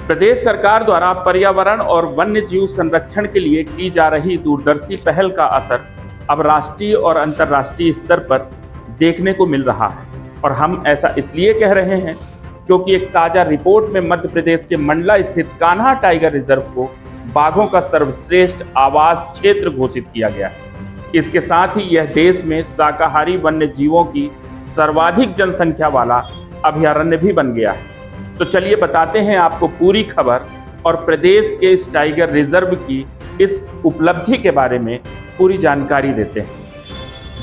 प्रदेश सरकार द्वारा पर्यावरण और वन्य जीव संरक्षण के लिए की जा रही दूरदर्शी पहल का असर अब राष्ट्रीय और अंतर्राष्ट्रीय स्तर पर देखने को मिल रहा है। और हम ऐसा इसलिए कह रहे हैं क्योंकि एक ताजा रिपोर्ट में मध्य प्रदेश के मंडला स्थित कान्हा टाइगर रिजर्व को बाघों का सर्वश्रेष्ठ आवास क्षेत्र घोषित किया गया है। इसके साथ ही यह देश में शाकाहारी वन्य जीवों की सर्वाधिक जनसंख्या वाला अभयारण्य भी बन गया है। तो चलिए बताते हैं आपको पूरी खबर और प्रदेश के इस टाइगर रिजर्व की इस उपलब्धि के बारे में पूरी जानकारी देते हैं।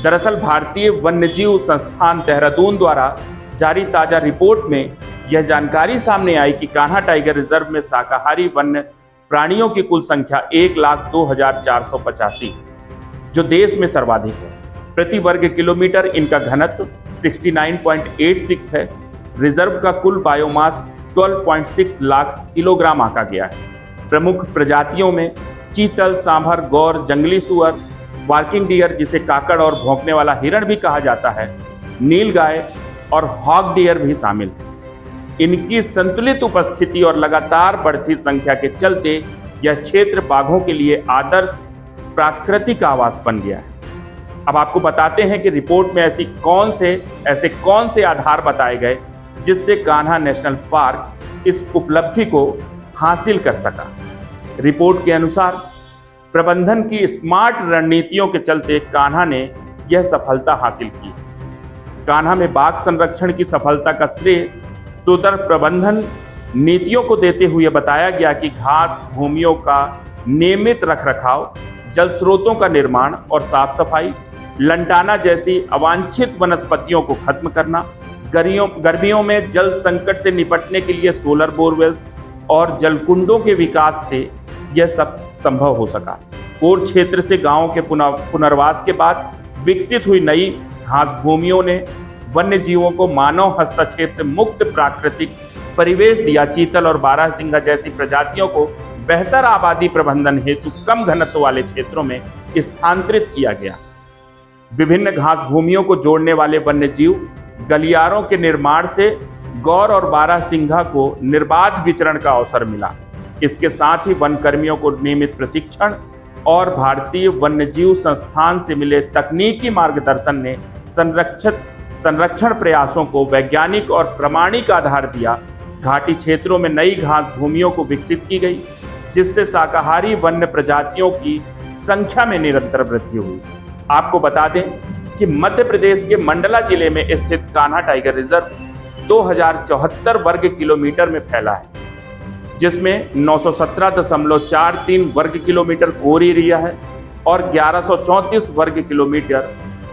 दरअसल भारतीय वन्यजीव संस्थान देहरादून द्वारा जारी ताजा रिपोर्ट में यह जानकारी सामने आई कि कान्हा टाइगर रिजर्व में शाकाहारी वन्य प्राणियों की कुल संख्या 1,02,485, जो देश में सर्वाधिक है। प्रति वर्ग किलोमीटर इनका घनत्व 69.86 है। रिजर्व का कुल बायोमास 12.6 लाख किलोग्राम आंका गया है। प्रमुख प्रजातियों में चीतल, सांभर, गौर, जंगली सुअर, वार्किंग डियर जिसे काकड़ और भौंकने वाला हिरण भी कहा जाता है, नीलगाय और हॉग डियर भी शामिल है। इनकी संतुलित उपस्थिति और लगातार बढ़ती संख्या के चलते यह क्षेत्र बाघों के लिए आदर्श प्राकृतिक आवास बन गया है। अब आपको बताते हैं कि रिपोर्ट में ऐसे कौन से आधार बताए गए जिससे कान्हा नेशनल पार्क इस उपलब्धि को हासिल कर सका। रिपोर्ट के अनुसार प्रबंधन की स्मार्ट रणनीतियों के चलते कान्हा ने यह सफलता हासिल की। कान्हा में बाघ संरक्षण की सफलता का श्रेय सुदृढ़ प्रबंधन नीतियों को देते हुए बताया गया कि घास भूमियों का नियमित रखरखाव, जल स्रोतों का निर्माण और साफ सफाई, लंटाना जैसी अवांछित वनस्पतियों को खत्म करना, गर्मियों में जल संकट से निपटने के लिए सोलर बोरवेल्स और जलकुंडों के विकास से यह सब संभव हो सका। कोर क्षेत्र से गांवों के पुनर्वास के बाद विकसित हुई नई घास भूमियों ने वन्य जीवों को मानव हस्तक्षेप से मुक्त प्राकृतिक परिवेश दिया। चीतल और बारहसिंगा जैसी प्रजातियों को बेहतर आबादी प्रबंधन हेतु कम घनत्व वाले क्षेत्रों में स्थानांतरित किया गया। विभिन्न घास भूमियों को जोड़ने वाले वन्य जीव गलियारों के निर्माण से गौर और बारहसिंगा को निर्बाध विचरण का अवसर मिला। इसके साथ ही वन कर्मियों को नियमित प्रशिक्षण और भारतीय वन्यजीव संस्थान से मिले तकनीकी मार्गदर्शन ने संरक्षण प्रयासों को वैज्ञानिक और प्रामाणिक आधार दिया। घाटी क्षेत्रों में नई घास भूमियों को विकसित की गई, जिससे शाकाहारी वन्य प्रजातियों की संख्या में निरंतर वृद्धि हुई। आपको बता दें कि मध्य प्रदेश के मंडला जिले में स्थित कान्हा टाइगर रिजर्व 2074 वर्ग किलोमीटर में फैला है, जिसमें 917.43 वर्ग किलोमीटर कोर एरिया है और 1134 वर्ग किलोमीटर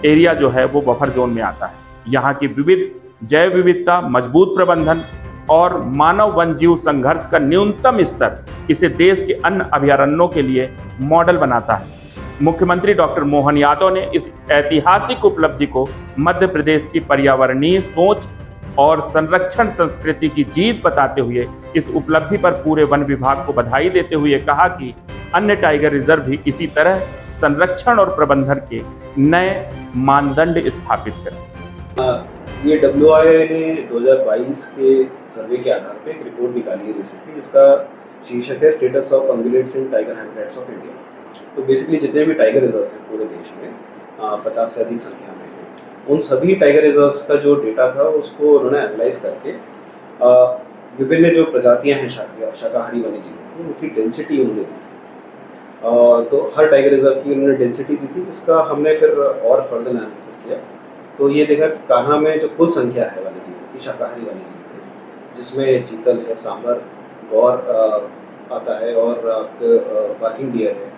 एरिया जो है वो बफर जोन में आता है। यहाँ की विविध जैव विविधता, मजबूत प्रबंधन और मानव वन जीव संघर्ष का न्यूनतम स्तर इसे देश के अन्य अभयारण्यों के लिए मॉडल बनाता है। मुख्यमंत्री डॉक्टर मोहन यादव ने इस ऐतिहासिक उपलब्धि को मध्य प्रदेश की पर्यावरणीय सोच और संरक्षण संस्कृति की जीत बताते हुए इस उपलब्धि पर पूरे वन विभाग को बधाई देते हुए कहा कि अन्य टाइगर रिजर्व भी इसी तरह संरक्षण और प्रबंधन के नए मानदंड स्थापित करें। ये WI ने 2022 के सर्वे के आधार पर एक रिपोर्ट निकाली है रिसेंटली, जिसका शीर्षक है status of ungulates in tiger habitats of India. तो बेसिकली जितने भी टाइगर रिजर्व्स हैं पूरे देश में 50 से अधिक संख्या में है, उन सभी टाइगर रिजर्व्स का जो डेटा था उसको उन्होंने एनालाइज करके विभिन्न जो प्रजातियां हैं शाकाहारी वन्यजीवों की, उनकी डेंसिटी उन्होंने दी। तो हर टाइगर रिजर्व की उन्होंने डेंसिटी दी थी, जिसका हमने फिर और फर्दर एनालिसिस किया। तो ये देखा कि कान्हा में जो कुल संख्या है वन्यजीवों की, शाकाहारी वन्यजीवों की, जिसमें चीतल है, सांभर, गौर आता है और आपके वार्किंग डियर है,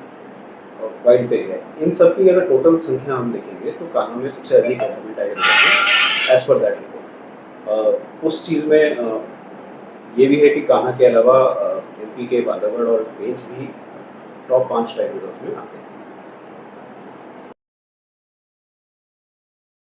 वाइट पेग है, इन सब की अगर टोटल संख्या हम देखेंगे तो कान्हा में सबसे अधिक है सभी टाइगर रिजर्व में एज पर दैट रिपोर्ट। उस चीज़ में ये भी है कि कान्हा के अलावा MP के बांधवगढ़ और पेंच भी टॉप 5 टाइगर रिजर्व में आते हैं।